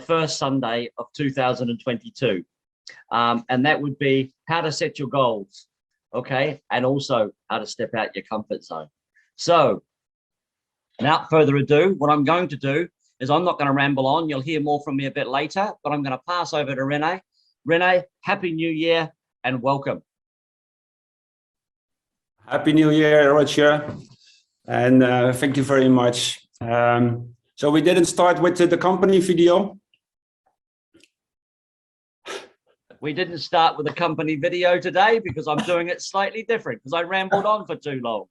first Sunday of 2022. And that would be how to set your goals, okay? And also how to step out your comfort zone. So without further ado, what I'm going to do is I'm not going to ramble on. You'll hear more from me a bit later, but I'm going to pass over to Rene. Rene, Happy New Year and welcome. Happy New Year, Roger. And thank you very much. So we didn't start with the company video. We didn't start with a company video today because I'm doing it slightly different because I rambled on for too long.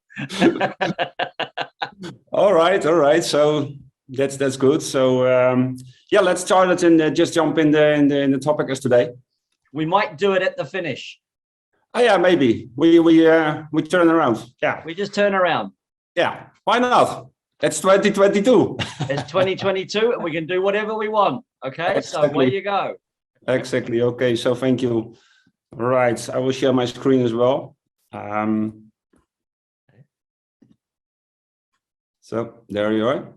All right. So that's good. So yeah, let's start it and just jump in the topic as today. We might do it at the finish. Oh yeah, maybe we turn around. Yeah, we just turn around. Yeah, why not? It's 2022. It's 2022 and we can do whatever we want. Okay, exactly. So where you go. Exactly. Okay, so thank you. Right, I will share my screen as well. So there you are.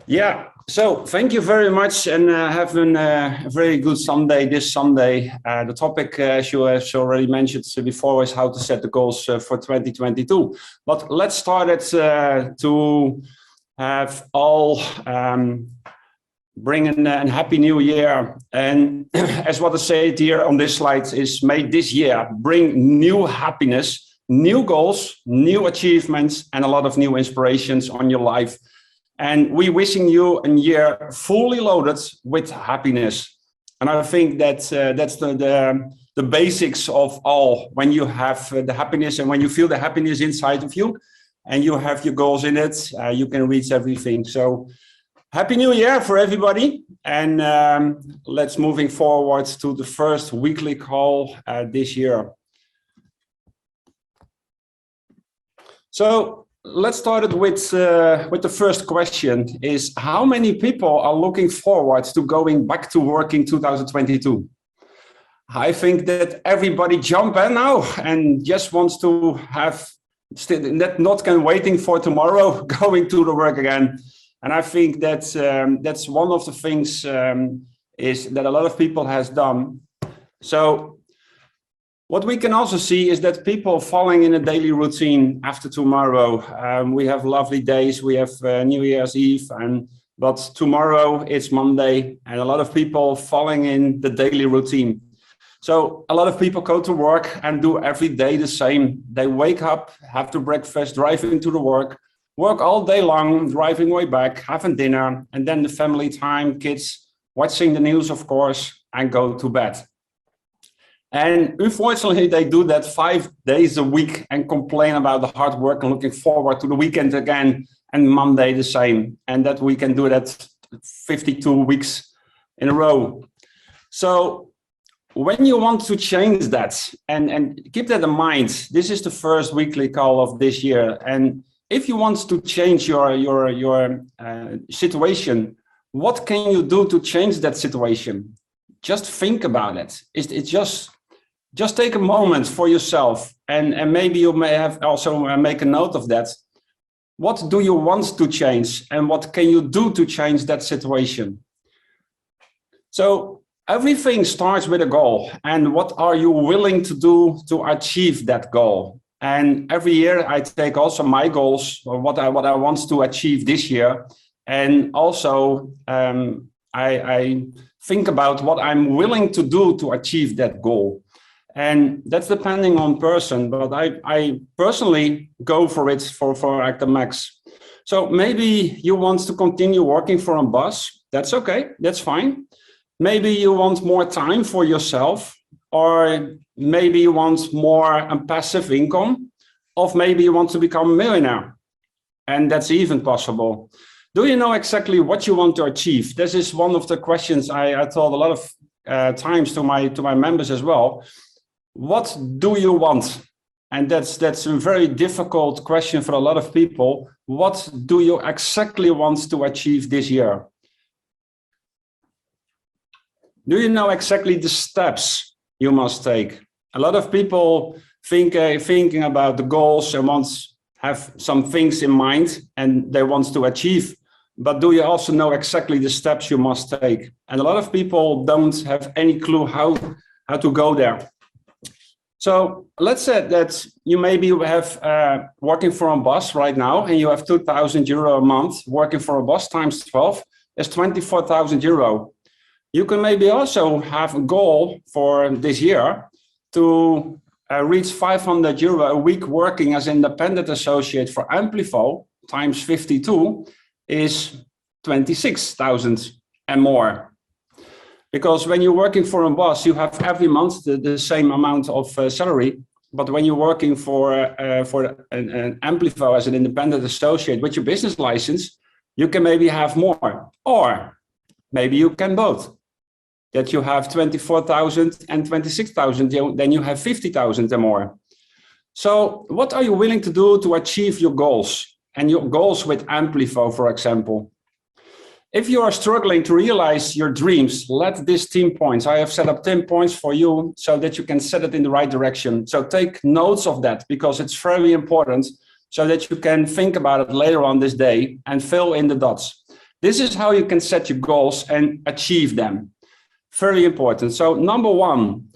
Yeah, so thank you very much and have a very good Sunday this Sunday. The topic, as you have already mentioned before, is how to set the goals for 2022. But let's start it to have all bring in a Happy New Year. And as what I say here on this slide is, may this year bring new happiness, new goals, new achievements, and a lot of new inspirations on your life. And we wishing you a year fully loaded with happiness. And I think that's the basics of all. When you have the happiness and when you feel the happiness inside of you and you have your goals in it, you can reach everything. So Happy New Year for everybody. And let's moving forward to the first weekly call this year. So let's start it with the first question is, how many people are looking forward to going back to work in 2022? I think that everybody jump in now and just wants to have, not can waiting for tomorrow, going to the work again. And I think that's one of the things is that a lot of people has done. So what we can also see is that people falling in a daily routine after tomorrow. We have lovely days, we have New Year's Eve, but tomorrow it's Monday, and a lot of people falling in the daily routine. So a lot of people go to work and do every day the same. They wake up, have the breakfast, drive into the work all day long, driving way back, having dinner, and then the family time, kids, watching the news, of course, and go to bed. And unfortunately, they do that 5 days a week and complain about the hard work and looking forward to the weekend again, and Monday the same. And that we can do that 52 weeks in a row. So when you want to change that, and keep that in mind, this is the first weekly call of this year. And if you want to change your situation, what can you do to change that situation? Just think about it. It's just take a moment for yourself, and maybe you may have also make a note of that. What do you want to change, and what can you do to change that situation? So everything starts with a goal, and what are you willing to do to achieve that goal? And every year I take also my goals, or what I want to achieve this year, and also I think about what I'm willing to do to achieve that goal. And that's depending on person, but I personally go for it for like the max. So maybe you want to continue working for a boss. That's okay, that's fine. Maybe you want more time for yourself, or maybe you want more passive income, or maybe you want to become a millionaire. And that's even possible. Do you know exactly what you want to achieve? This is one of the questions I told a lot of times to my members as well. What do you want? And that's a very difficult question for a lot of people. What do you exactly want to achieve this year? Do you know exactly the steps you must take? A lot of people thinking about the goals and have some things in mind and they want to achieve, but do you also know exactly the steps you must take? And a lot of people don't have any clue how to go there. So let's say that you maybe have working for a boss right now, and you have 2,000 euro a month. Working for a boss times 12 is 24,000 euro. You can maybe also have a goal for this year to reach 500 euro a week working as independent associate for Amplivo times 52 is 26,000 and more. Because when you're working for a boss, you have every month the same amount of salary. But when you're working for an Amplivo as an independent associate with your business license, you can maybe have more. Or maybe you can both. That you have 24,000 and 26,000, then you have 50,000 and more. So what are you willing to do to achieve your goals? And your goals with Amplivo, for example. If you are struggling to realize your dreams, let this 10 points. I have set up 10 points for you so that you can set it in the right direction. So take notes of that because it's very important so that you can think about it later on this day and fill in the dots. This is how you can set your goals and achieve them. Very important. So number one,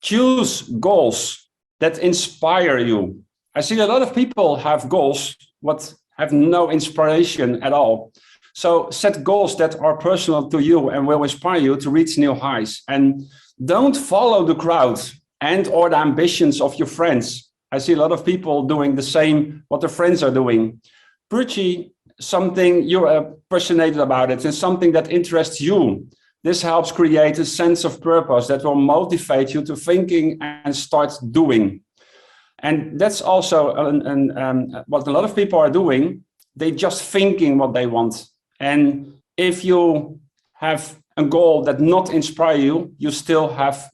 choose goals that inspire you. I see a lot of people have goals but have no inspiration at all. So set goals that are personal to you and will inspire you to reach new highs. And don't follow the crowd and or the ambitions of your friends. I see a lot of people doing the same what their friends are doing. Pursue something you're passionate about it and something that interests you. This helps create a sense of purpose that will motivate you to thinking and start doing. And that's also what a lot of people are doing. They just thinking what they want. And if you have a goal that not inspire you, you still have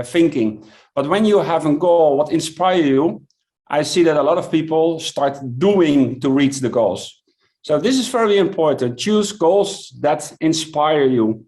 thinking. But when you have a goal what inspire you, I see that a lot of people start doing to reach the goals. So this is very important. Choose goals that inspire you.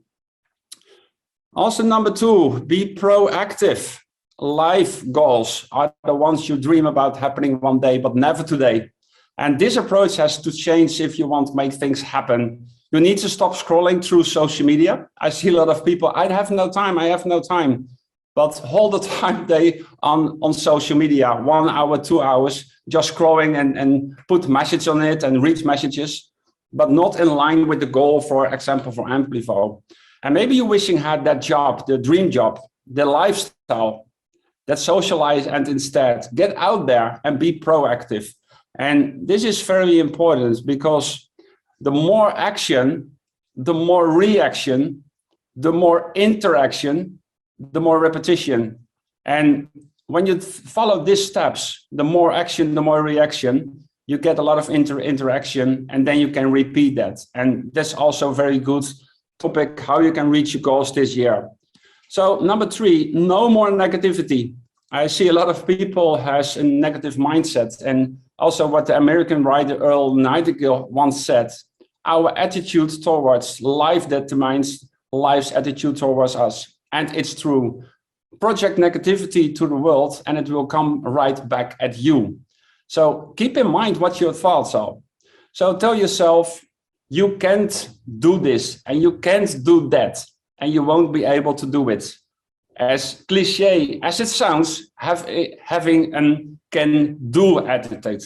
Also, number two, be proactive. Life goals are the ones you dream about happening one day, but never today. And this approach has to change if you want to make things happen. You need to stop scrolling through social media. I see a lot of people, I have no time. But all the time they on social media, 1 hour, 2 hours, just scrolling and put message on it and read messages, but not in line with the goal, for example, for Amplivo. And maybe you're wishing had that job, the dream job, the lifestyle, that socialize and instead get out there and be proactive. And this is very important because the more action, the more reaction, the more interaction, the more repetition. And when you follow these steps, the more action, the more reaction, you get a lot of interaction, and then you can repeat that. And that's also a very good topic, how you can reach your goals this year. So number three, no more negativity. I see a lot of people has a negative mindset, and also what the American writer Earl Nightingale once said, our attitude towards life determines life's attitude towards us. And it's true. Project negativity to the world and it will come right back at you. So keep in mind what your thoughts are. So tell yourself, you can't do this and you can't do that, and you won't be able to do it. As cliche as it sounds, having a can-do attitude.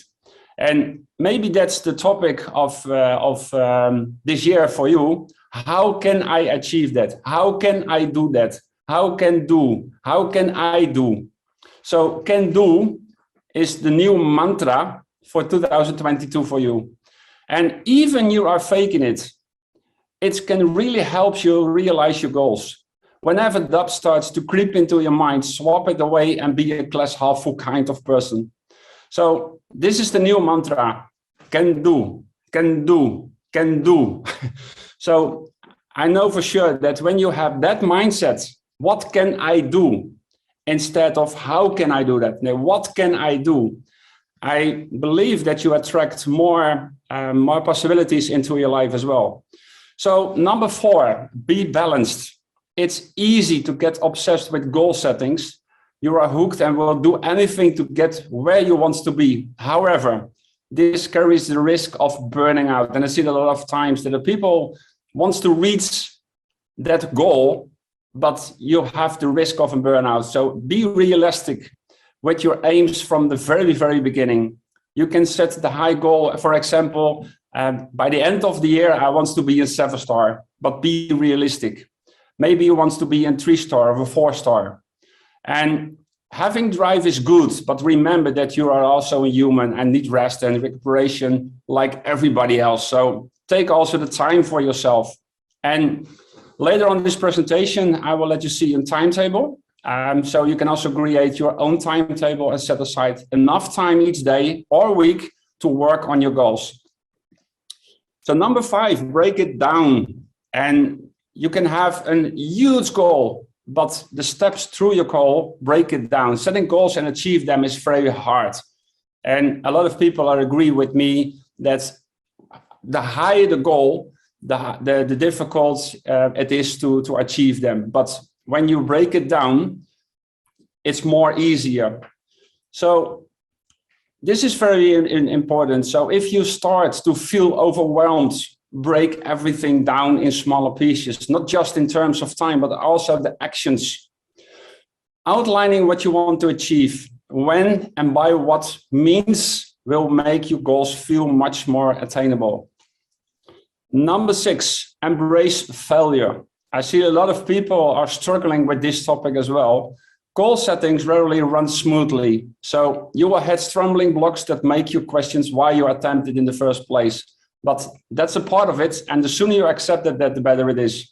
And maybe that's the topic of this year for you. How can I achieve that? How can I do that? How can I do? So can do is the new mantra for 2022 for you. And even you are faking it, it can really help you realize your goals. Whenever doubt starts to creep into your mind, swap it away and be a glass half full kind of person. So this is the new mantra, can do, can do, can do. So I know for sure that when you have that mindset, what can I do? Instead of how can I do that? Now, what can I do? I believe that you attract more possibilities into your life as well. So number four, be balanced. It's easy to get obsessed with goal settings. You are hooked and will do anything to get where you want to be. However, this carries the risk of burning out. And I see that a lot of times that the people wants to reach that goal, but you have the risk of a burnout. So be realistic with your aims from the very, very beginning. You can set the high goal, for example, by the end of the year, I want to be a 7-star, but be realistic. Maybe you want to be a 3-star or a 4-star. And having drive is good, but remember that you are also a human and need rest and recuperation like everybody else. So take also the time for yourself. And later on this presentation, I will let you see a timetable. So you can also create your own timetable and set aside enough time each day or week to work on your goals. So number 5, break it down. And you can have a huge goal, but the steps through your goal, break it down. Setting goals and achieve them is very hard. And a lot of people agree with me that the higher the goal, the difficult it is to achieve them. But when you break it down, it's more easier. So this is very important. So if you start to feel overwhelmed, break everything down in smaller pieces, not just in terms of time, but also the actions. Outlining what you want to achieve, when and by what means will make your goals feel much more attainable. Number 6, embrace failure. I see a lot of people are struggling with this topic as well. Goal settings rarely run smoothly. So you will have stumbling blocks that make you question why you attempted in the first place. But that's a part of it. And the sooner you accept that, the better it is.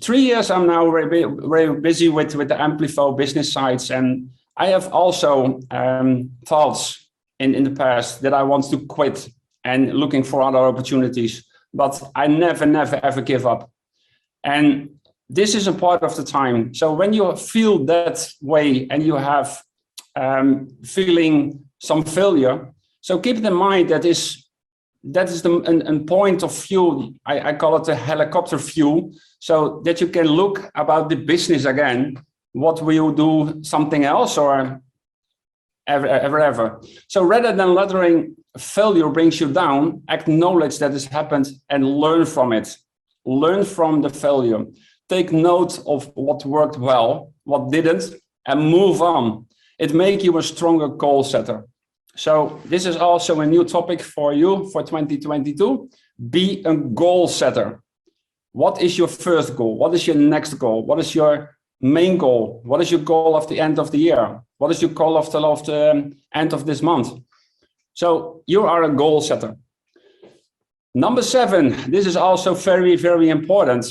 3 years I'm now very busy with the Amplivo business sites. And I have also thoughts in the past that I want to quit and looking for other opportunities. But I never, ever give up. And this is a part of the time. So when you feel that way and you have feeling some failure, so keep it in mind that is the point of view. I call it a helicopter view, so that you can look about the business again. What will you do something else or ever? So rather than letting failure brings you down, acknowledge that has happened and learn from it. Learn from the failure. Take note of what worked well, what didn't, and move on. It makes you a stronger goal setter. So this is also a new topic for you for 2022. Be a goal setter. What is your first goal? What is your next goal? What is your main goal? What is your goal of the end of the year? What is your goal of the end of this month? So you are a goal setter. Number 7, this is also very, very important.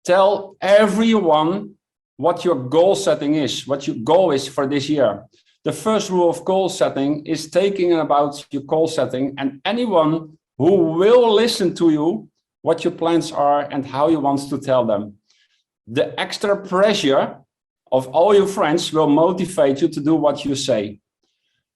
Tell everyone what your goal setting is, what your goal is for this year. The first rule of goal setting is taking about your goal setting, and anyone who will listen to you, what your plans are and how you want to tell them. The extra pressure of all your friends will motivate you to do what you say.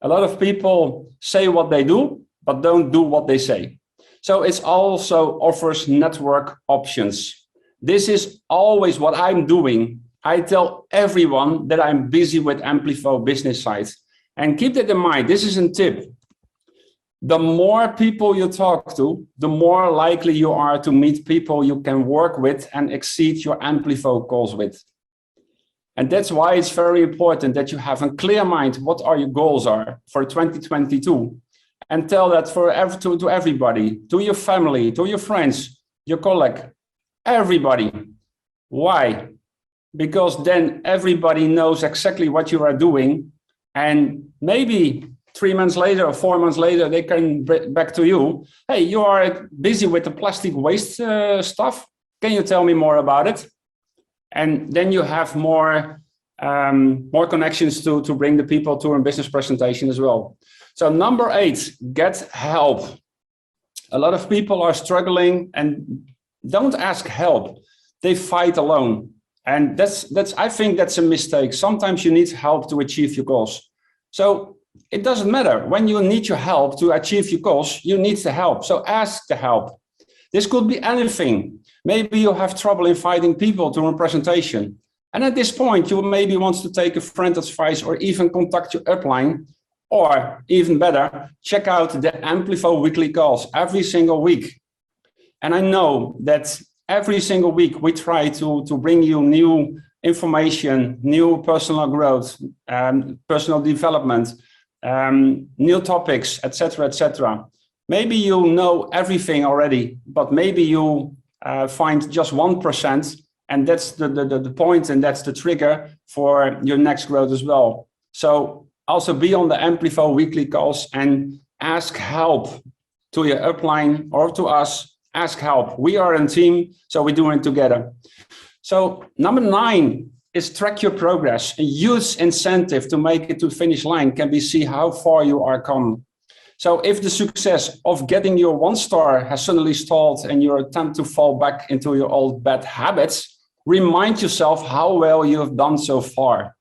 A lot of people say what they do, but don't do what they say. So it also offers network options. This is always what I'm doing. I tell everyone that I'm busy with Amplivo business sites. And keep that in mind. This is a tip. The more people you talk to, the more likely you are to meet people you can work with and exceed your Amplivo goals with. And that's why it's very important that you have a clear mind what are your goals are for 2022. And tell that to everybody, to your family, to your friends, your colleague, everybody. Why? Because then everybody knows exactly what you are doing. And maybe 3 months later or 4 months later, they can bring back to you. Hey, you are busy with the plastic waste stuff. Can you tell me more about it? And then you have more connections to bring the people to a business presentation as well. So number 8, get help. A lot of people are struggling and don't ask help. They fight alone. And I think that's a mistake. Sometimes you need help to achieve your goals. So it doesn't matter. When you need your help to achieve your goals, you need the help. So ask the help. This could be anything. Maybe you have trouble inviting people to a presentation. And at this point, you maybe want to take a friend's advice or even contact your upline. Or even better, check out the Amplivo weekly calls every single week. And I know that every single week we try to bring you new information, new personal growth, personal development, new topics, etc., etc. Maybe you know everything already, but maybe you find just 1%, and that's the point, and that's the trigger for your next growth as well. So also be on the Amplivo weekly calls and ask help to your upline or to us. Ask help. We are a team, so we're doing it together. So number 9 is track your progress. A huge incentive to make it to the finish line can be see how far you are come. So if the success of getting your 1-star has suddenly stalled and you attempt to fall back into your old bad habits, remind yourself how well you have done so far.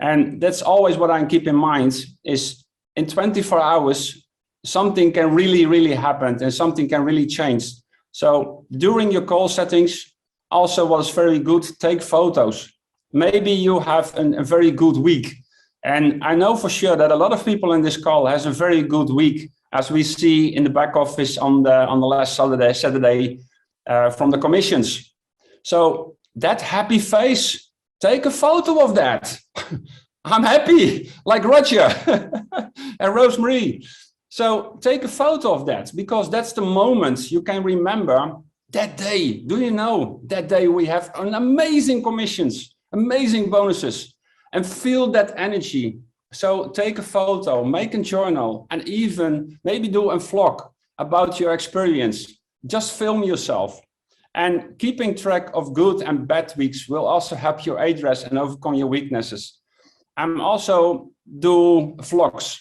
And that's always what I keep in mind is in 24 hours, something can really happen and something can really change. So during your call settings, also what's very good, take photos. Maybe you have a very good week. And I know for sure that a lot of people in this call has a very good week, as we see in the back office on the last Saturday from the commissions. So that happy face, take a photo of that. I'm happy, like Roger and Rosemary. So take a photo of that, because that's the moment you can remember that day. Do you know that day we have an amazing commissions, amazing bonuses, and feel that energy. So take a photo, make a journal, and even maybe do a vlog about your experience. Just film yourself. And keeping track of good and bad weeks will also help you address and overcome your weaknesses. I'm also do vlogs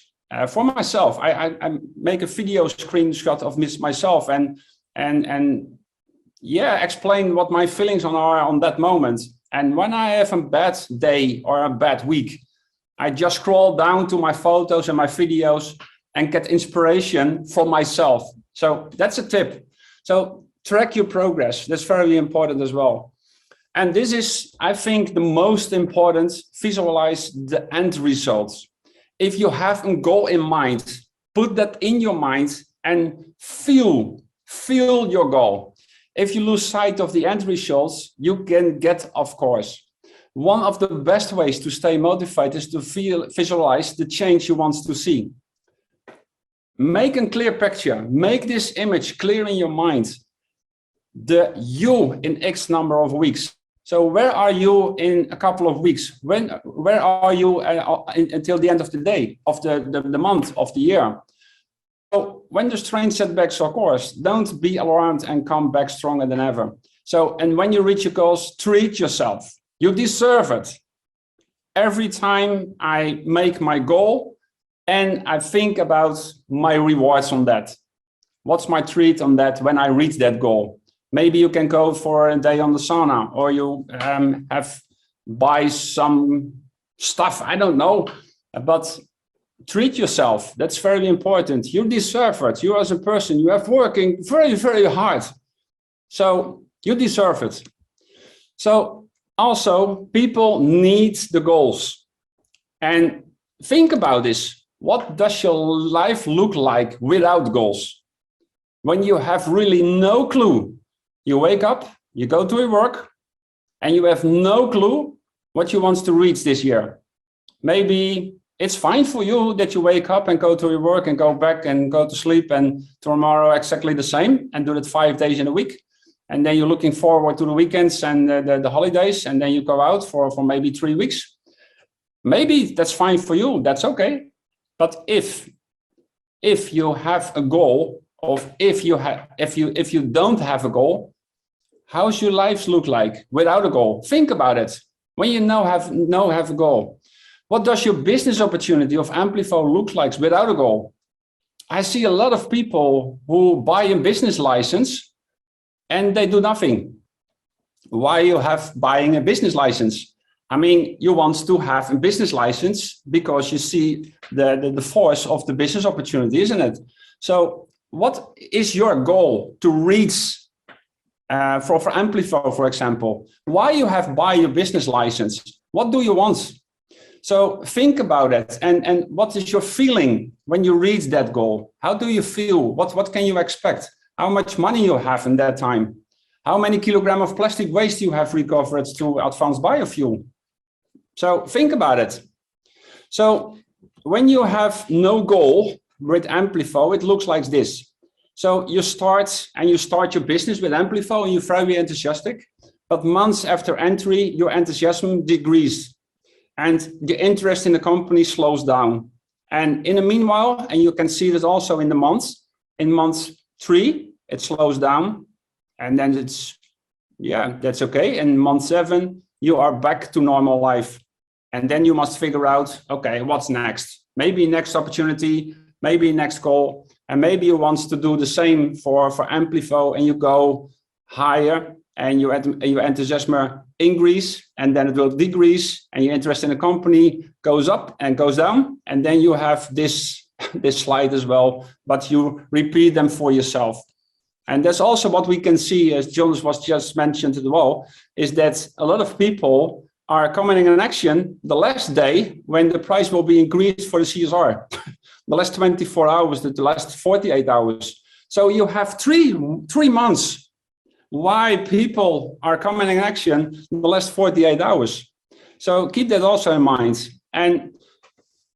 for myself. I make a video screenshot of myself and yeah, explain what my feelings are on that moment. And when I have a bad day or a bad week, I just scroll down to my photos and my videos and get inspiration from myself. So that's a tip. So track your progress. That's very important as well. And this is, I think, the most important, visualize the end results. If you have a goal in mind, put that in your mind and feel your goal. If you lose sight of the end results, you can get off course. One of the best ways to stay motivated is to visualize the change you want to see. Make a clear picture. Make this image clear in your mind. The you in X number of weeks. So where are you in a couple of weeks? Where are you until the end of the day, of the month, of the year? So when there's strange setbacks, of course, don't be alarmed and come back stronger than ever. So, and when you reach your goals, treat yourself. You deserve it. Every time I make my goal and I think about my rewards on that. What's my treat on that when I reach that goal? Maybe you can go for a day on the sauna, or you buy some stuff, I don't know, but treat yourself. That's very important. You deserve it. You as a person, you have working very hard. So you deserve it. So also people need the goals. And think about this. What does your life look like without goals? When you have really no clue. You wake up, you go to your work, and you have no clue what you want to reach this year. Maybe it's fine for you that you wake up and go to your work and go back and go to sleep, and tomorrow exactly the same, and do it 5 days in a week. And then you're looking forward to the weekends and the holidays, and then you go out for maybe 3 weeks. Maybe that's fine for you, that's okay. But if you have a goal, or if you don't have a goal, how's your lives look like without a goal? Think about it. When you now have a goal, what does your business opportunity of Amplivo look like without a goal? I see a lot of people who buy a business license and they do nothing. Why you have buying a business license? I mean, you want to have a business license because you see the force of the business opportunity, isn't it? So what is your goal to reach for Amplivo, for example? Why you have buy your business license? What do you want? So think about it. And what is your feeling when you reach that goal? How do you feel? What can you expect? How much money you have in that time? How many kilograms of plastic waste you have recovered through advanced biofuel? So think about it. So when you have no goal with Amplivo, it looks like this. So you start your business with Amplivo and you're very enthusiastic, but months after entry, your enthusiasm decreases and the interest in the company slows down. And in the meanwhile, and you can see this also in the months, in month 3, it slows down. And then it's, yeah, that's okay. In month 7, you are back to normal life. And then you must figure out, okay, what's next? Maybe next opportunity, maybe next goal. And maybe you want to do the same for Amplivo and you go higher and your enthusiasm increase and then it will decrease and your interest in the company goes up and goes down. And then you have this slide as well, but you repeat them for yourself. And that's also what we can see, as Jonas was just mentioned as well, is that a lot of people are coming in action the last day when the price will be increased for the CSR, the last 24 hours, the last 48 hours. So you have three months why people are coming in action in the last 48 hours. So keep that also in mind. And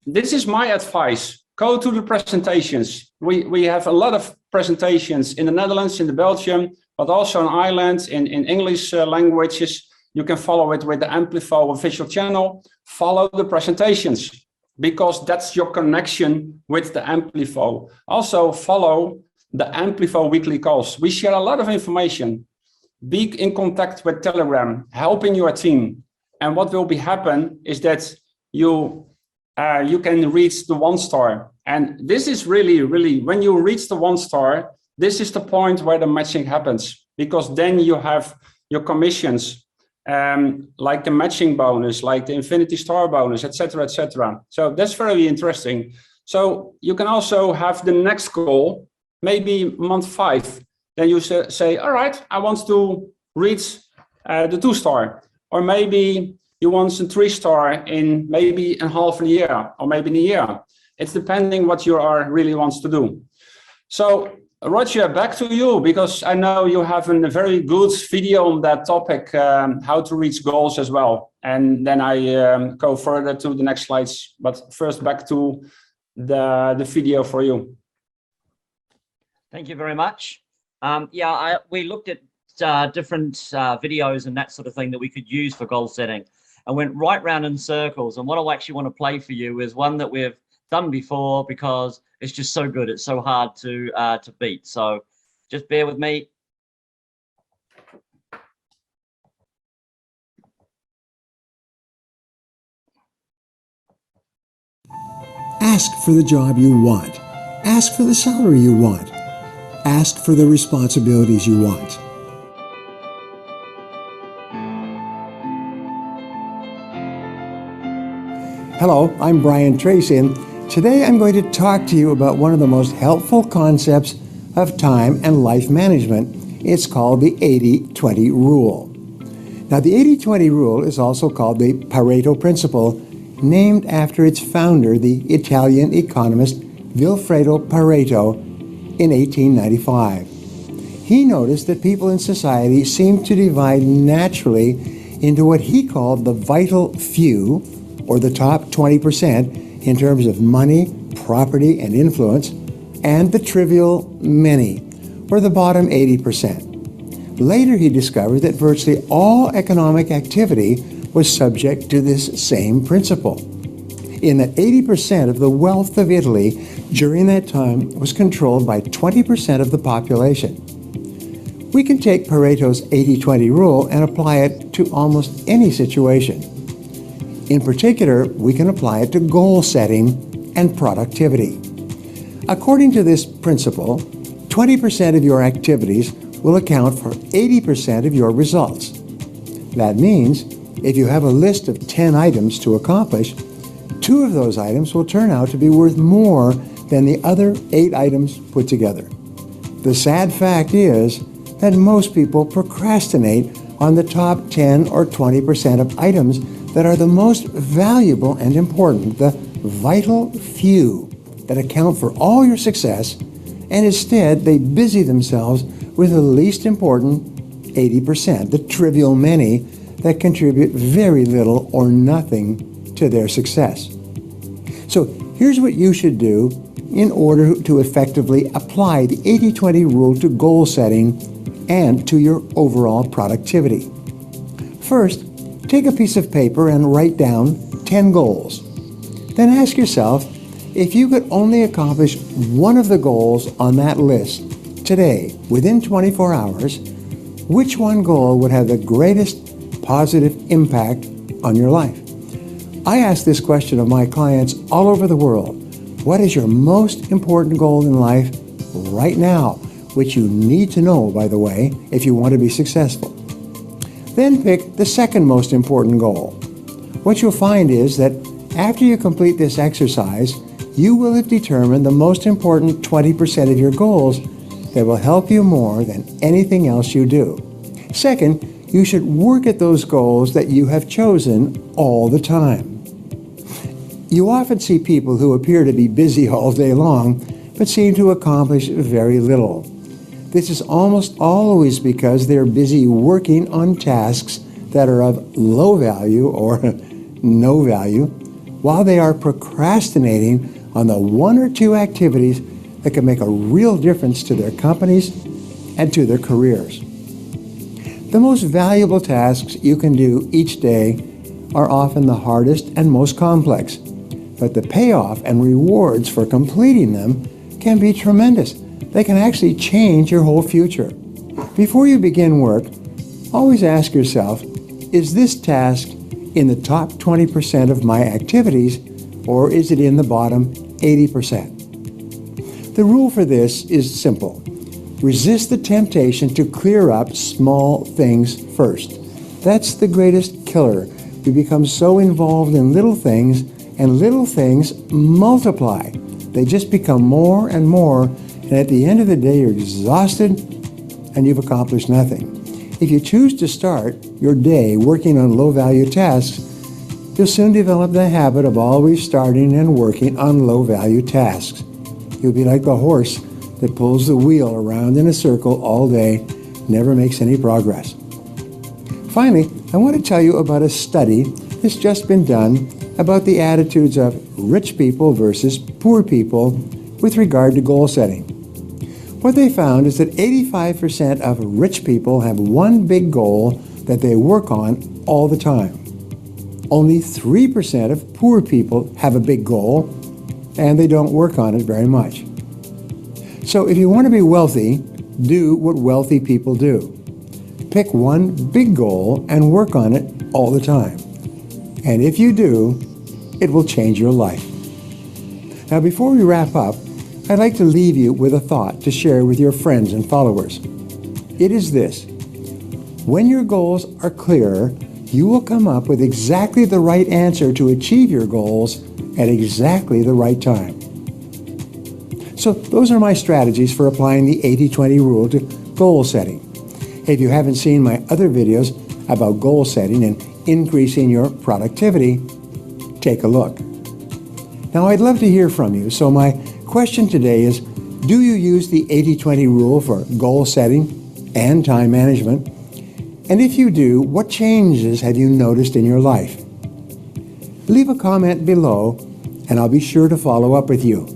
this is my advice. Go to the presentations. We have a lot of presentations in the Netherlands, in the Belgium, but also in Ireland, in English languages. You can follow it with the Amplivo official channel. Follow the presentations because that's your connection with the Amplivo. Also follow the Amplivo weekly calls. We share a lot of information. Be in contact with Telegram, helping your team. And what will be happen is that you can reach the 1-star. And this is really, when you reach the 1-star, this is the point where the matching happens, because then you have your commissions, like the matching bonus, like the Infinity Star bonus, etc., etc. So that's very interesting. So you can also have the next goal, maybe month 5. Then you say, all right, I want to reach the 2-star, or maybe you want a 3-star in maybe in half a year, or maybe in a year. It's depending what you are really wants to do. So Roger, back to you, because I know you have a very good video on that topic, how to reach goals as well. And then I go further to the next slides, but first back to the video for you. Thank you very much. We looked at different videos and that sort of thing that we could use for goal setting, and went right round in circles. And what I actually want to play for you is one that we've done before, because it's just so good. It's so hard to beat. So just bear with me. Ask for the job you want. Ask for the salary you want. Ask for the responsibilities you want. Hello, I'm Brian Tracy, and today I'm going to talk to you about one of the most helpful concepts of time and life management. It's called the 80-20 rule. Now, the 80-20 rule is also called the Pareto principle, named after its founder, the Italian economist Vilfredo Pareto, in 1895. He noticed that people in society seemed to divide naturally into what he called the vital few, or the top 20% in terms of money, property, and influence, and the trivial many, or the bottom 80%. Later he discovered that virtually all economic activity was subject to this same principle, in that 80% of the wealth of Italy during that time was controlled by 20% of the population. We can take Pareto's 80-20 rule and apply it to almost any situation. In particular, we can apply it to goal setting and productivity. According to this principle, 20% of your activities will account for 80% of your results. That means if you have a list of 10 items to accomplish, 2 of those items will turn out to be worth more than the other 8 items put together. The sad fact is that most people procrastinate on the top 10 or 20% of items that are the most valuable and important, the vital few that account for all your success, and instead they busy themselves with the least important 80%, the trivial many that contribute very little or nothing to their success. So here's what you should do in order to effectively apply the 80-20 rule to goal setting and to your overall productivity. First, take a piece of paper and write down 10 goals. Then ask yourself, if you could only accomplish one of the goals on that list today, within 24 hours, which one goal would have the greatest positive impact on your life? I ask this question of my clients all over the world. What is your most important goal in life right now, which you need to know, by the way, if you want to be successful? Then pick the second most important goal. What you'll find is that after you complete this exercise, you will have determined the most important 20% of your goals that will help you more than anything else you do. Second, you should work at those goals that you have chosen all the time. You often see people who appear to be busy all day long, but seem to accomplish very little. This is almost always because they're busy working on tasks that are of low value or no value, while they are procrastinating on the one or two activities that can make a real difference to their companies and to their careers. The most valuable tasks you can do each day are often the hardest and most complex, but the payoff and rewards for completing them can be tremendous. They can actually change your whole future. Before you begin work, always ask yourself, is this task in the top 20% of my activities, or is it in the bottom 80%? The rule for this is simple. Resist the temptation to clear up small things first. That's the greatest killer. We become so involved in little things, and little things multiply. They just become more and more, and at the end of the day, you're exhausted and you've accomplished nothing. If you choose to start your day working on low-value tasks, you'll soon develop the habit of always starting and working on low-value tasks. You'll be like the horse that pulls the wheel around in a circle all day, never makes any progress. Finally, I want to tell you about a study that's just been done about the attitudes of rich people versus poor people with regard to goal setting. What they found is that 85% of rich people have one big goal that they work on all the time. Only 3% of poor people have a big goal and they don't work on it very much. So if you want to be wealthy, do what wealthy people do. Pick one big goal and work on it all the time. And if you do, it will change your life. Now, before we wrap up, I'd like to leave you with a thought to share with your friends and followers. It is this: when your goals are clear, you will come up with exactly the right answer to achieve your goals at exactly the right time. So those are my strategies for applying the 80-20 rule to goal setting. If you haven't seen my other videos about goal setting and increasing your productivity, take a look. Now, I'd love to hear from you, so my question today is, do you use the 80-20 rule for goal setting and time management? And if you do, what changes have you noticed in your life? Leave a comment below, and I'll be sure to follow up with you.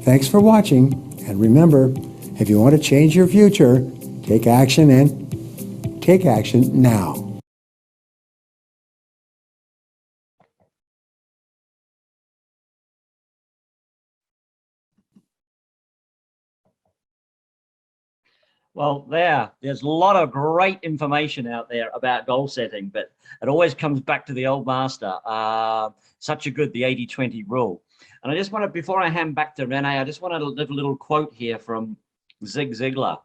Thanks for watching, and remember, if you want to change your future, take action, and take action now. Well, there's a lot of great information out there about goal setting, but it always comes back to the old master. Such a good, the 80-20 rule. And I just want to, before I hand back to Renee, I just want to leave a little quote here from Zig Ziglar.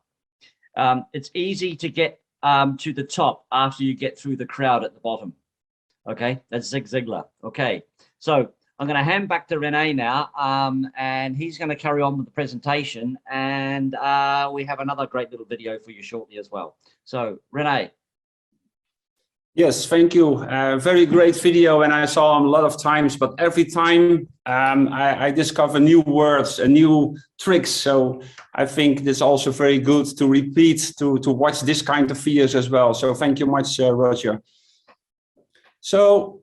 It's easy to get to the top after you get through the crowd at the bottom. Okay, that's Zig Ziglar. Okay, so I'm going to hand back to Renee now, and he's going to carry on with the presentation, and we have another great little video for you shortly as well. So, Renee. Yes, thank you. Very great video, and I saw them a lot of times, but every time I discover new words and new tricks. So I think it's also very good to repeat, to watch this kind of videos as well. So thank you much, Roger. So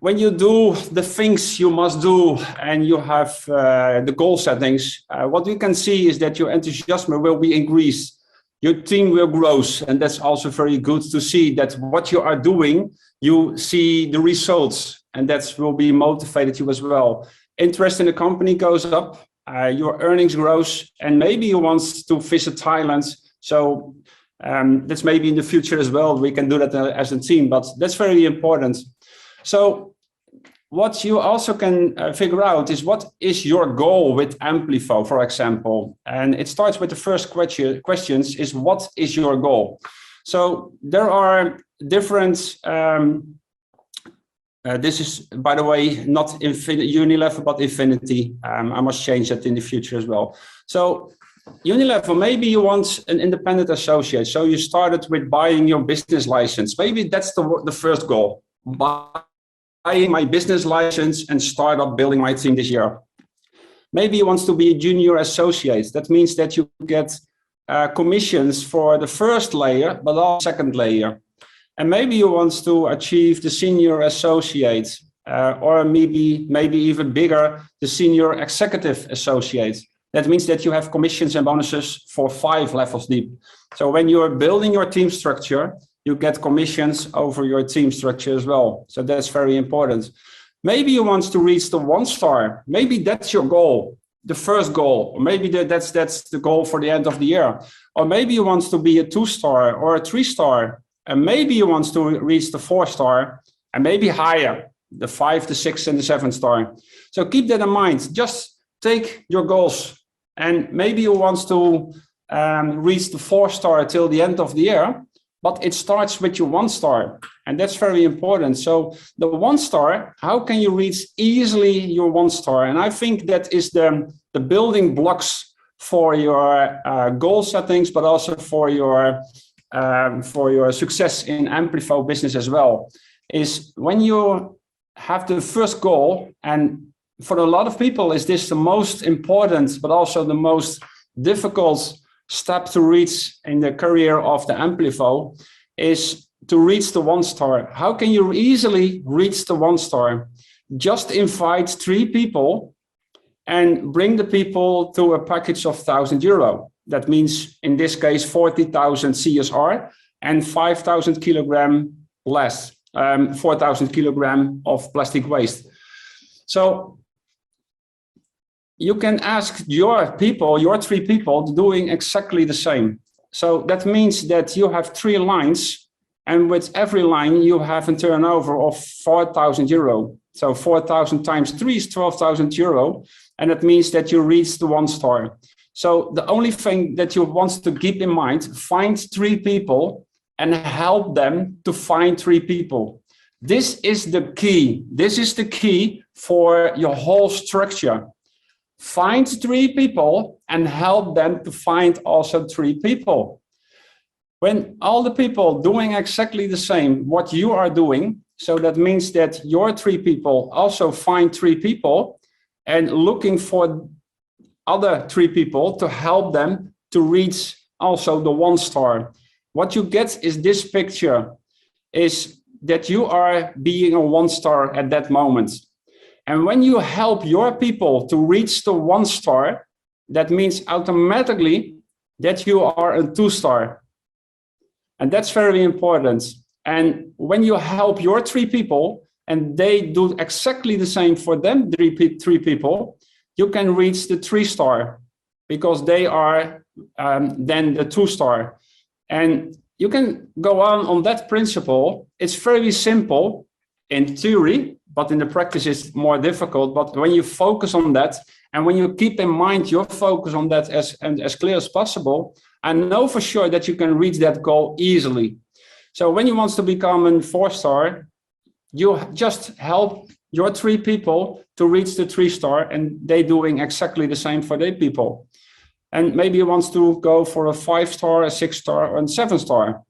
when you do the things you must do and you have the goal settings, what we can see is that your enthusiasm will be increased. Your team will grow, and that's also very good to see that what you are doing, you see the results, and that will be motivated you as well. Interest in the company goes up, your earnings grows, and maybe you want to visit Thailand. So that's maybe in the future as well. We can do that as a team, but that's very important. So what you also can figure out is what is your goal with Amplivo, for example. And it starts with the first questions is what is your goal? So there are different, this is, by the way, not Unilever, but Infinity. I must change that in the future as well. So Unilever, maybe you want an independent associate. So you started with buying your business license. Maybe that's the first goal. Buying my business license and start up building my team this year. Maybe you want to be a junior associate. That means that you get commissions for the first layer, but also second layer. And maybe you want to achieve the senior associate, or maybe even bigger, the senior executive associate. That means that you have commissions and bonuses for 5 levels deep. So when you're building your team structure, you get commissions over your team structure as well. So that's very important. Maybe you want to reach the 1-star. Maybe that's your goal, the first goal. Or maybe that's the goal for the end of the year. Or maybe you want to be a 2-star or a 3-star. And maybe you want to reach the 4-star and maybe higher, the 5, the 6, and the 7-star. So keep that in mind. Just take your goals. And maybe you want to reach the 4-star till the end of the year. But it starts with your 1-star, and that's very important. So the 1-star, how can you reach easily your 1-star? And I think that is the building blocks for your goal settings, but also for your success in Amplivo business as well. Is when you have the first goal, and for a lot of people, is this the most important, but also the most difficult step to reach in the career of the Amplivo, is to reach the 1-star. How can you easily reach the 1-star? Just invite 3 people and bring the people to a package of €1,000. That means in this case 40,000 CSR and 5,000 kilogram less, 4,000 kilogram of plastic waste. So you can ask your people, your 3 people, doing exactly the same. So that means that you have 3 lines, and with every line you have a turnover of €4,000. So 4,000 times 3 is €12,000, and that means that you reach the 1-star. So the only thing that you want to keep in mind, find 3 people and help them to find 3 people. This is the key. This is the key for your whole structure. Find 3 people and help them to find also 3 people. When all the people doing exactly the same, what you are doing, so that means that your 3 people also find 3 people and looking for other 3 people to help them to reach also the 1-star. What you get is this picture, is that you are being a 1-star at that moment. And when you help your people to reach the 1-star, that means automatically that you are a 2-star. And that's very important. And when you help your 3 people and they do exactly the same for them, 3 people, you can reach the 3-star because they are then the 2-star. And you can go on that principle. It's very simple in theory, but in the practice it's more difficult. But when you focus on that, and when you keep in mind your focus on that as clear as possible, I know for sure that you can reach that goal easily. So when you want to become a 4-star, you just help your 3 people to reach the 3-star, and they doing exactly the same for their people. And maybe you want to go for a 5-star, a 6-star, or a 7-star.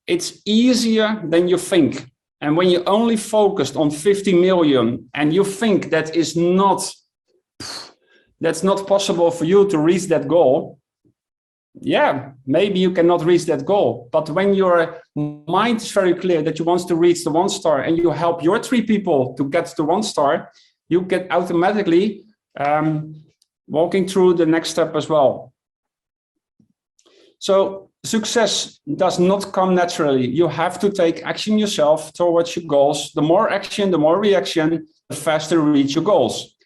it's easier than you think. And when you only focused on 50 million and you think that's not possible for you to reach that goal, yeah, maybe you cannot reach that goal. But when your mind is very clear that you want to reach the 1 star and you help your 3 people to get to 1 star, you get automatically walking through the next step as well. So success does not come naturally. You have to take action yourself towards your goals. The more action, the more reaction, the faster you reach your goals.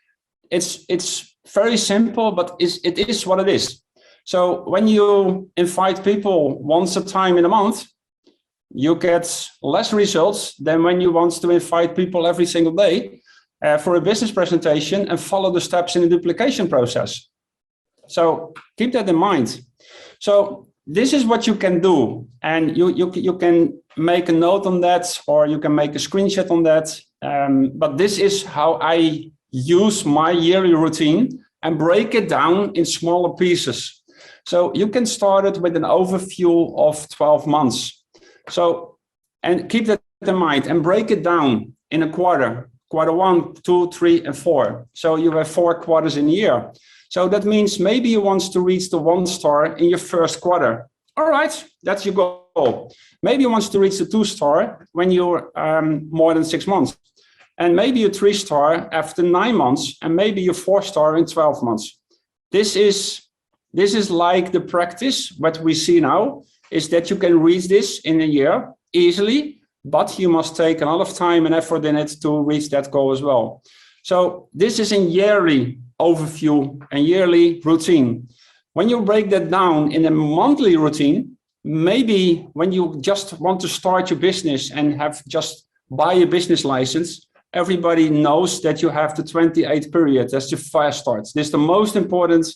It's very simple, but it is what it is. So when you invite people once a time in a month, you get less results than when you want to invite people every single day for a business presentation and follow the steps in the duplication process. So keep that in mind. So this is what you can do, and you can make a note on that, or you can make a screenshot on that. But this is how I use my yearly routine and break it down in smaller pieces. So you can start it with an overview of 12 months. So, and keep that in mind and break it down in a quarter 1, 2, 3, and 4. So you have 4 quarters in a year. So that means maybe you want to reach the 1 star in your first quarter. All right, that's your goal. Maybe you want to reach the 2 star when you're more than 6 months. And maybe you 3 star after 9 months, and maybe you 4 star in 12 months. This is like the practice. What we see now is that you can reach this in a year easily, but you must take a lot of time and effort in it to reach that goal as well. So this is a yearly overview and yearly routine. When you break that down in a monthly routine, maybe when you just want to start your business and have just buy a business license, everybody knows that you have the 28th period. That's your fast start. This is the most important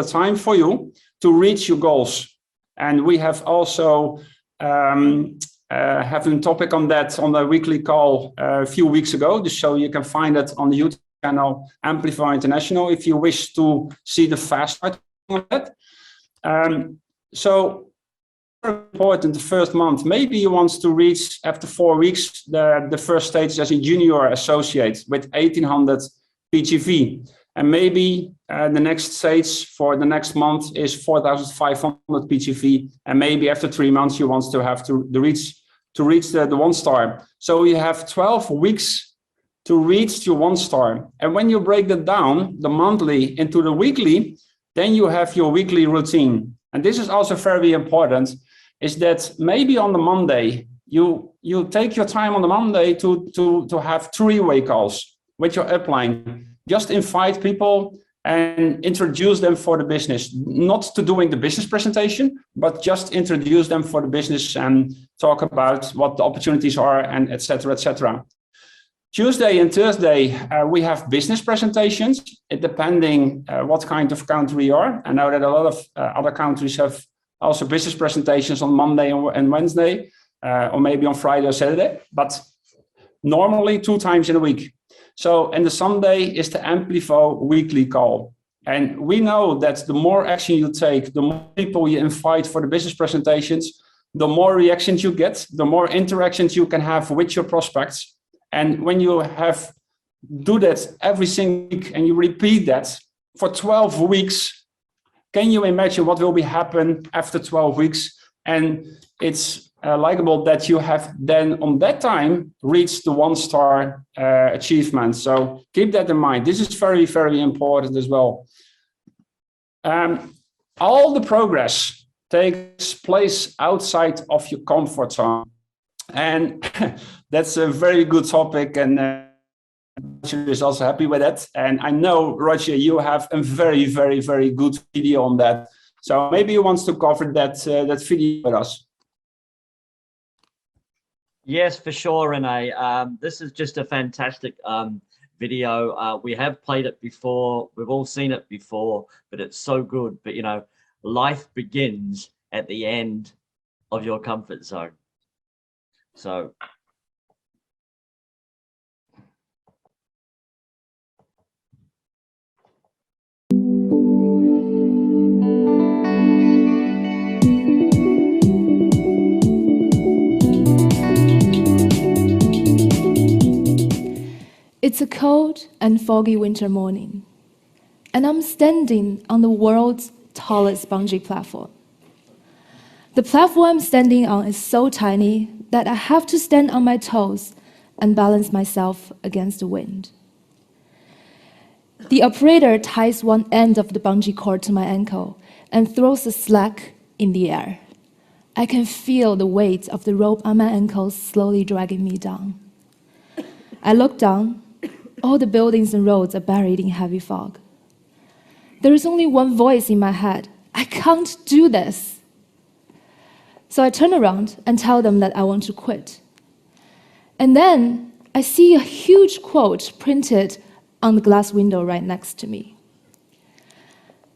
time for you to reach your goals. And we have also have a topic on that on the weekly call a few weeks ago. So you can find it on the YouTube channel Amplivo International if you wish to see the fast start on that. So important the first month. Maybe you want to reach after 4 weeks the first stage as a junior associate with 1800 PGV. And maybe the next stage for the next month is 4,500 PGV. And maybe after 3 months, you want to have to reach the 1 star. So you have 12 weeks to reach your 1 star. And when you break that down, the monthly into the weekly, then you have your weekly routine. And this is also very important, is that maybe on the Monday, you take your time on the Monday to have 3-way calls with your upline. Just invite people and introduce them for the business, not to doing the business presentation, but just introduce them for the business and talk about what the opportunities are and et cetera, et cetera. Tuesday and Thursday, we have business presentations, depending what kind of country you are. I know that a lot of other countries have also business presentations on Monday and Wednesday, or maybe on Friday or Saturday, but normally 2 times in a week. So, and the Sunday is the Amplivo weekly call. And we know that the more action you take, the more people you invite for the business presentations, the more reactions you get, the more interactions you can have with your prospects. And when you do that every single week and you repeat that for 12 weeks, can you imagine what will be happen after 12 weeks? And it's likable that you have then on that time reached the 1 star achievement. So keep that in mind. This is very, very important as well. All the progress takes place outside of your comfort zone. And that's a very good topic, and Roger is also happy with that. And I know, Roger, you have a very, very, very good video on that. So maybe you want to cover that video with us. Yes, for sure, Renee. This is just a fantastic video. We have played it before. We've all seen it before, but it's so good. But, you know, life begins at the end of your comfort zone. So It's a cold and foggy winter morning, and I'm standing on the world's tallest bungee platform. The platform I'm standing on is so tiny that I have to stand on my toes and balance myself against the wind. The operator ties one end of the bungee cord to my ankle and throws the slack in the air. I can feel the weight of the rope on my ankles slowly dragging me down. I look down. All the buildings and roads are buried in heavy fog. There is only one voice in my head. I can't do this. So I turn around and tell them that I want to quit. And then I see a huge quote printed on the glass window right next to me.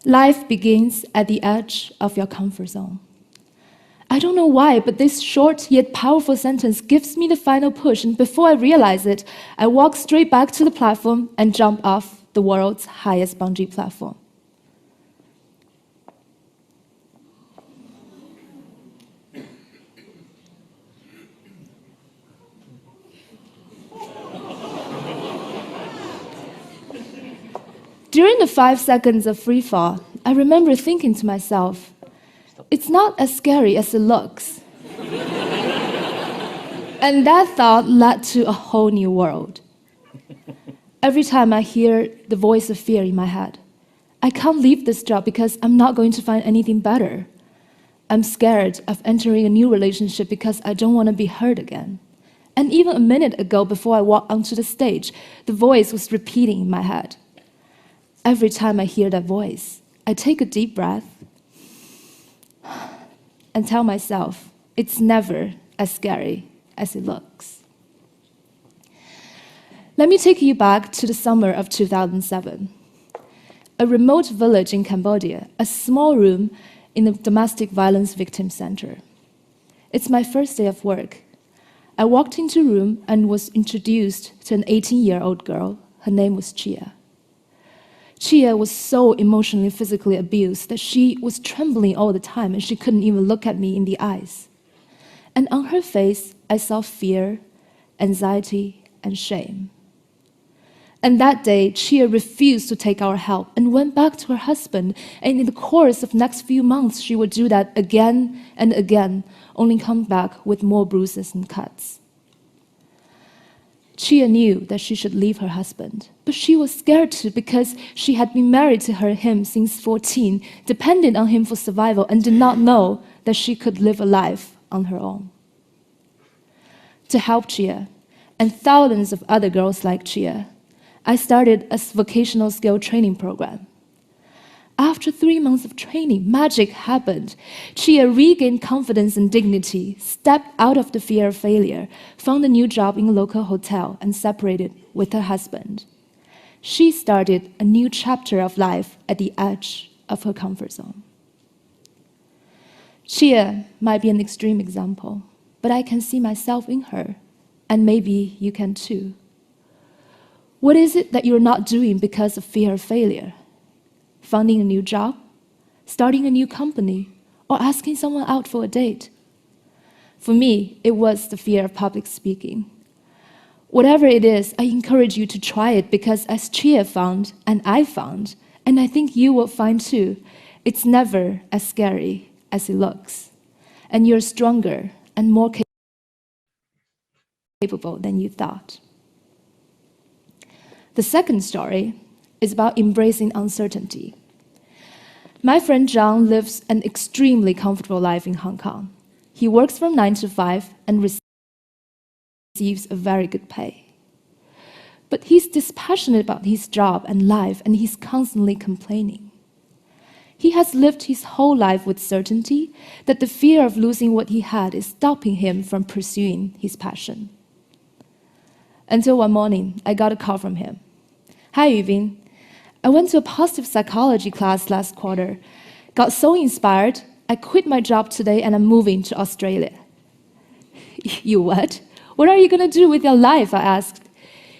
Life begins at the edge of your comfort zone. I don't know why, but this short yet powerful sentence gives me the final push, and before I realize it, I walk straight back to the platform and jump off the world's highest bungee platform. During the 5 seconds of free fall, I remember thinking to myself, it's not as scary as it looks. And that thought led to a whole new world. Every time I hear the voice of fear in my head, I can't leave this job because I'm not going to find anything better. I'm scared of entering a new relationship because I don't want to be hurt again. And even a minute ago, before I walked onto the stage, the voice was repeating in my head. Every time I hear that voice, I take a deep breath and tell myself it's never as scary as it looks. Let me take you back to the summer of 2007. A remote village in Cambodia, a small room in a domestic violence victim center. It's my first day of work. I walked into a room and was introduced to an 18-year-old girl. Her name was Chia. Chia was so emotionally and physically abused that she was trembling all the time and she couldn't even look at me in the eyes. And on her face, I saw fear, anxiety, and shame. And that day, Chia refused to take our help and went back to her husband. And in the course of the next few months, she would do that again and again, only come back with more bruises and cuts. Chia knew that she should leave her husband, but she was scared to because she had been married to him since 14, depended on him for survival, and did not know that she could live a life on her own. To help Chia, and thousands of other girls like Chia, I started a vocational skill training program. After 3 months of training, magic happened. Chia regained confidence and dignity, stepped out of the fear of failure, found a new job in a local hotel, and separated with her husband. She started a new chapter of life at the edge of her comfort zone. Chia might be an extreme example, but I can see myself in her, and maybe you can too. What is it that you're not doing because of fear of failure? Finding a new job, starting a new company, or asking someone out for a date? For me, it was the fear of public speaking. Whatever it is, I encourage you to try it because as Chia found, and I found, and I think you will find too, it's never as scary as it looks. And you're stronger and more capable than you thought. The second story is about embracing uncertainty. My friend John lives an extremely comfortable life in Hong Kong. He works from 9 to 5 and receives a very good pay. But he's dispassionate about his job and life, and he's constantly complaining. He has lived his whole life with certainty that the fear of losing what he had is stopping him from pursuing his passion. Until one morning, I got a call from him. Hi, Yuvin. I went to a positive psychology class last quarter, got so inspired, I quit my job today and I'm moving to Australia. You what? What are you going to do with your life? I asked.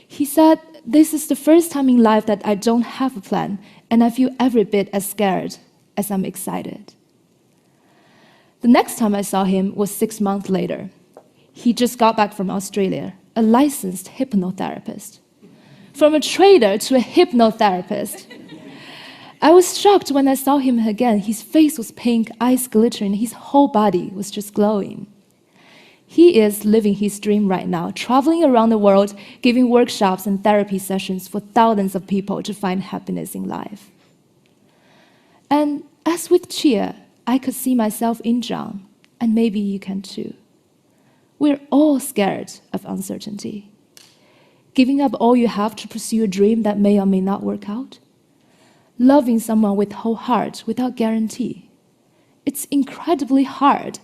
He said, this is the first time in life that I don't have a plan, and I feel every bit as scared as I'm excited. The next time I saw him was 6 months later. He just got back from Australia, a licensed hypnotherapist. from a trader to a hypnotherapist. I was shocked when I saw him again. His face was pink, eyes glittering, his whole body was just glowing. He is living his dream right now, traveling around the world, giving workshops and therapy sessions for thousands of people to find happiness in life. And as with Chia, I could see myself in Zhang, and maybe you can too. We're all scared of uncertainty. Giving up all you have to pursue a dream that may or may not work out. Loving someone with whole heart without guarantee. It's incredibly hard,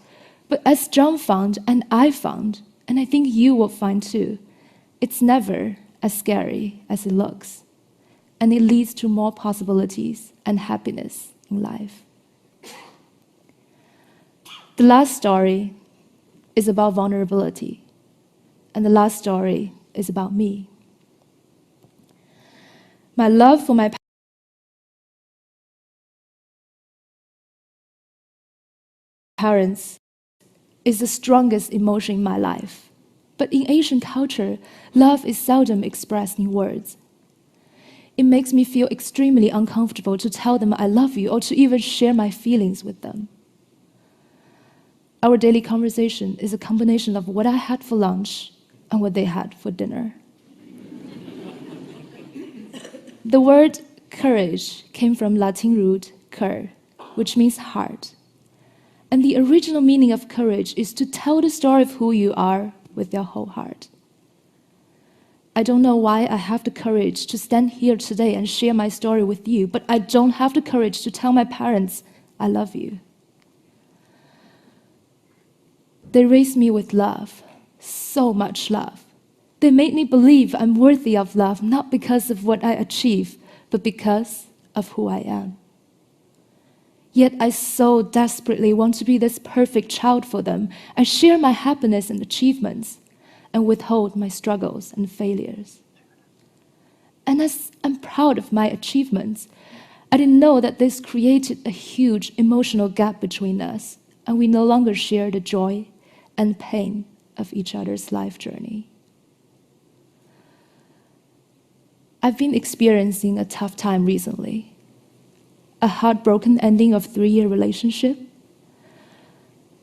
but as Zhang found and I found, and I think you will find too, it's never as scary as it looks. And it leads to more possibilities and happiness in life. The last story is about vulnerability, and the last story is about me. My love for my parents is the strongest emotion in my life. But in Asian culture, love is seldom expressed in words. It makes me feel extremely uncomfortable to tell them I love you or to even share my feelings with them. Our daily conversation is a combination of what I had for lunch and what they had for dinner. The word courage came from Latin root cur, which means heart. And the original meaning of courage is to tell the story of who you are with your whole heart. I don't know why I have the courage to stand here today and share my story with you, but I don't have the courage to tell my parents I love you. They raised me with love, so much love. They made me believe I'm worthy of love, not because of what I achieve, but because of who I am. Yet I so desperately want to be this perfect child for them. I share my happiness and achievements and withhold my struggles and failures. And as I'm proud of my achievements, I didn't know that this created a huge emotional gap between us, and we no longer share the joy and pain of each other's life journey. I've been experiencing a tough time recently. A heartbroken ending of a 3-year relationship,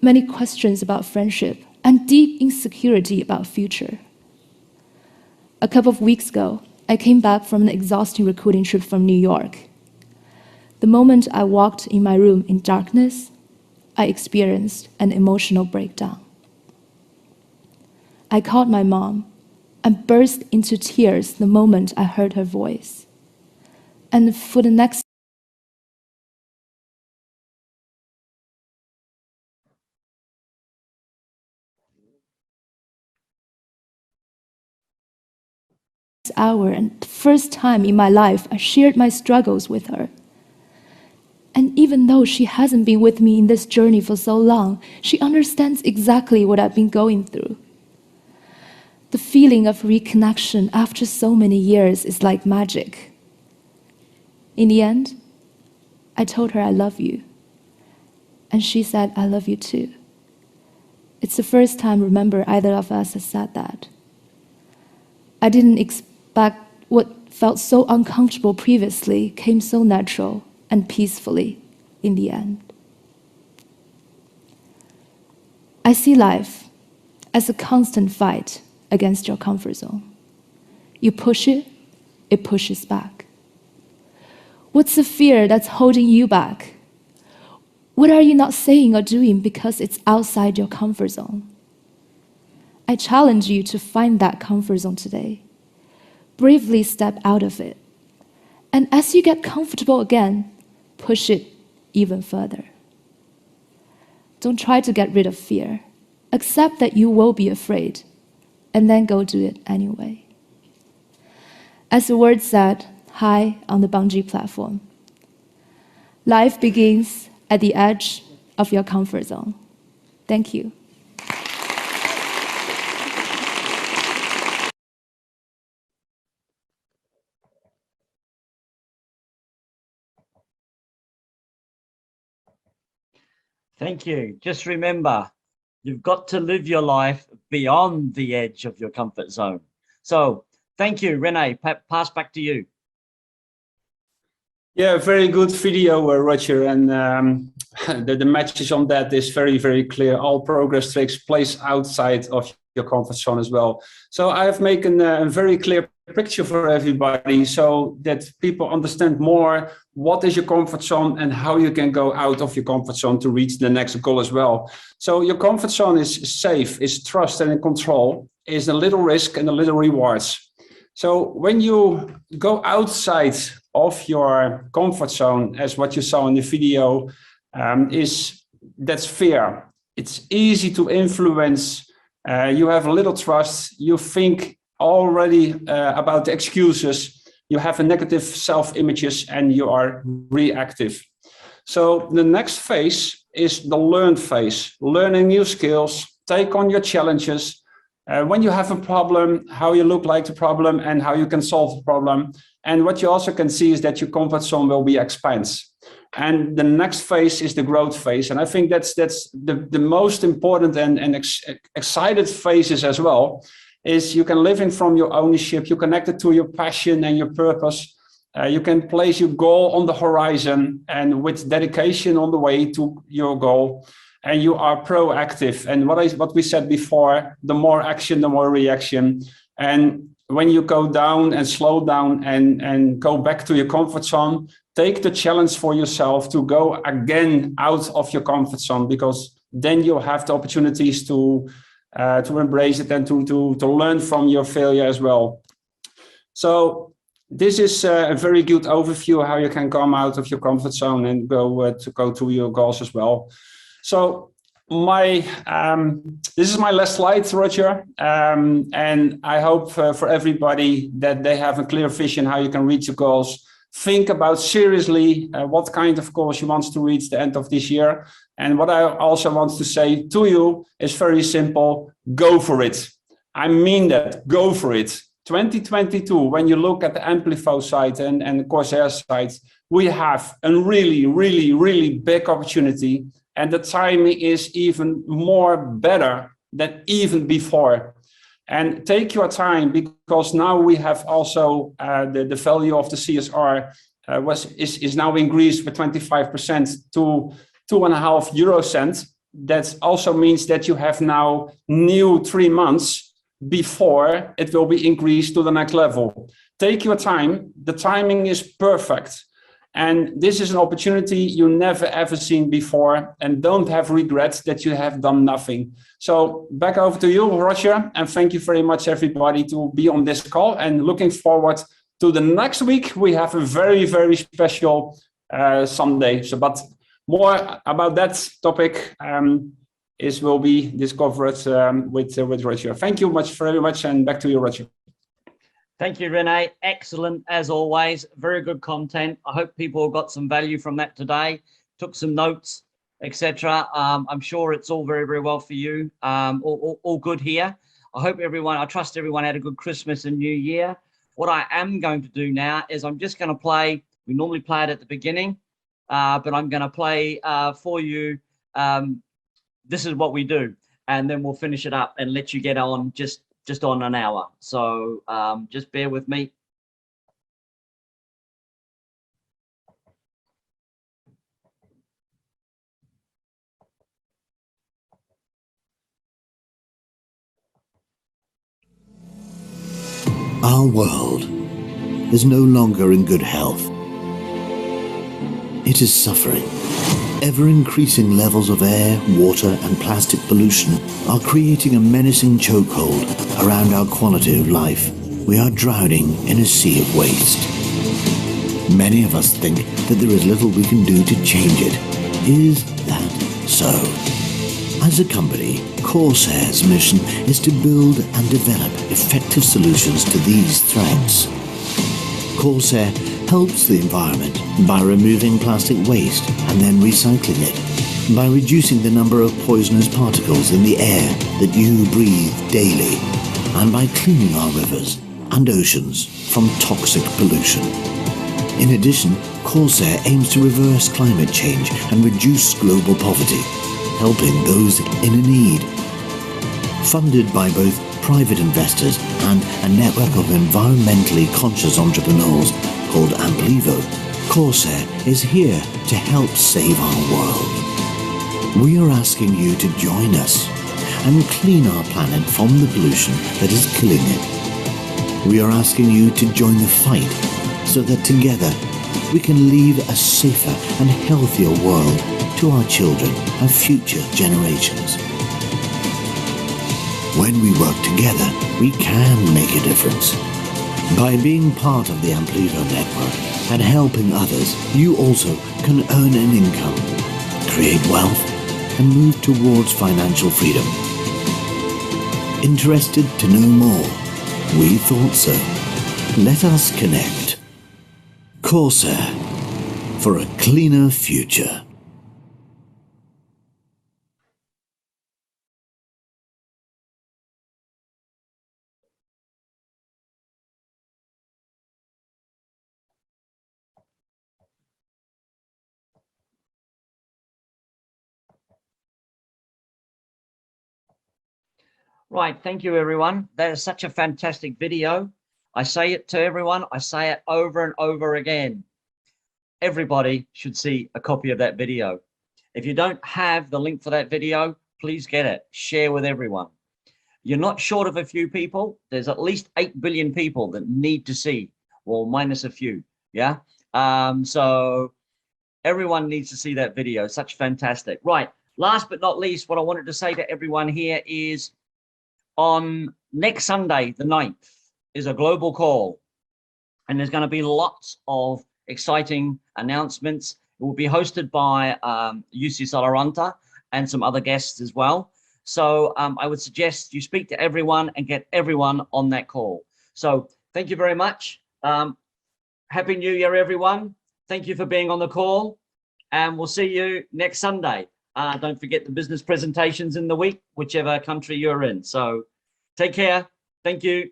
many questions about friendship, and deep insecurity about future. A couple of weeks ago, I came back from an exhausting recruiting trip from New York. The moment I walked in my room in darkness, I experienced an emotional breakdown. I called my mom and burst into tears the moment I heard her voice. And for the next hour, and the first time in my life, I shared my struggles with her. And even though she hasn't been with me in this journey for so long, she understands exactly what I've been going through. The feeling of reconnection after so many years is like magic. In the end, I told her I love you. And she said, I love you too. It's the first time, remember, either of us has said that. I didn't expect what felt so uncomfortable previously came so natural and peacefully in the end. I see life as a constant fight against your comfort zone. You push it, it pushes back. What's the fear that's holding you back? What are you not saying or doing because it's outside your comfort zone? I challenge you to find that comfort zone today. Bravely step out of it. And as you get comfortable again, push it even further. Don't try to get rid of fear. Accept that you will be afraid, and then go do it anyway. As the word said, high on the bungee platform, life begins at the edge of your comfort zone. Thank you. Thank you. Just remember, you've got to live your life beyond the edge of your comfort zone. So Thank you, Renee. Pass back to you. Yeah, very good video, Roger. And the message on that is very, very clear. All progress takes place outside of your comfort zone as well. So I have made a very clear picture for everybody so that people understand more what is your comfort zone and how you can go out of your comfort zone to reach the next goal as well. So your comfort zone is safe, is trust and in control, is a little risk and a little rewards. So when you go outside of your comfort zone, as what you saw in the video, that's fear. It's easy to influence. You have a little trust. You think already about the excuses. You have a negative self-images and you are reactive. So the next phase is the learn phase, learning new skills, take on your challenges. When you have a problem, how you look like the problem and how you can solve the problem. And what you also can see is that your comfort zone will be expanded. And the next phase is the growth phase. And I think that's the most important and excited phases as well, is you can live in from your ownership, you connect it to your passion and your purpose. You can place your goal on the horizon and with dedication on the way to your goal. And you are proactive. And what we said before, the more action, the more reaction. And when you go down and slow down and go back to your comfort zone, take the challenge for yourself to go again out of your comfort zone, because then you'll have the opportunities to embrace it and to learn from your failure as well. So this is a very good overview how you can come out of your comfort zone and go to your goals as well. So this is my last slide, Roger, and I hope for everybody that they have a clear vision how you can reach your goals. Think about seriously what kind of goals you want to reach the end of this year. And what I also want to say to you is very simple: go for it. I mean that, go for it. 2022, when you look at the Amplivo site and the Corsair site, we have a really, really, really big opportunity. And the timing is even more better than even before. And take your time, because now we have also the value of the CSR is now increased by 25% to 2.5 euro cents. That also means that you have now new 3 months before it will be increased to the next level. Take your time. The timing is perfect. And this is an opportunity you never ever seen before, and don't have regrets that you have done nothing. So back over to you, Roger, and thank you very much everybody to be on this call, and looking forward to the next week. We have a very, very special Sunday. So, but more about that topic will be discovered with Roger. Thank you very much, and back to you, Roger. Thank you, Renee. Excellent, as always. Very good content. I hope people got some value from that today, took some notes, etc. I'm sure it's all very, very well for you. All good here. I trust everyone had a good Christmas and New Year. What I am going to do now is I'm just going to play, we normally play it at the beginning, but I'm going to play for you. This is what we do, and then we'll finish it up and let you get on just on an hour. So just bear with me. Our world is no longer in good health. It is suffering. Ever-increasing levels of air, water, and plastic pollution are creating a menacing chokehold around our quality of life. We are drowning in a sea of waste. Many of us think that there is little we can do to change it. Is that so? As a company, Corsair's mission is to build and develop effective solutions to these threats. Corsair helps the environment by removing plastic waste and then recycling it, by reducing the number of poisonous particles in the air that you breathe daily, and by cleaning our rivers and oceans from toxic pollution. In addition, Corsair aims to reverse climate change and reduce global poverty, helping those in need. Funded by both private investors, and a network of environmentally conscious entrepreneurs called Amplivo, Corsair is here to help save our world. We are asking you to join us and clean our planet from the pollution that is killing it. We are asking you to join the fight so that together we can leave a safer and healthier world to our children and future generations. When we work together, we can make a difference. By being part of the Amplivo network and helping others, you also can earn an income, create wealth, and move towards financial freedom. Interested to know more? We thought so. Let us connect. Corsair, for a cleaner future. Right, thank you, everyone. That is such a fantastic video. I say it to everyone. I say it over and over again. Everybody should see a copy of that video. If you don't have the link for that video, please get it. Share with everyone. You're not short of a few people. There's at least 8 billion people that need to see, well, minus a few. Yeah. So everyone needs to see that video. Such fantastic. Right. Last but not least, what I wanted to say to everyone here is on next Sunday, the 9th, is a global call. And there's going to be lots of exciting announcements. It will be hosted by UC Salaranta and some other guests as well. So I would suggest you speak to everyone and get everyone on that call. So thank you very much. Happy New Year, everyone. Thank you for being on the call. And we'll see you next Sunday. Don't forget the business presentations in the week, whichever country you're in. So take care. Thank you.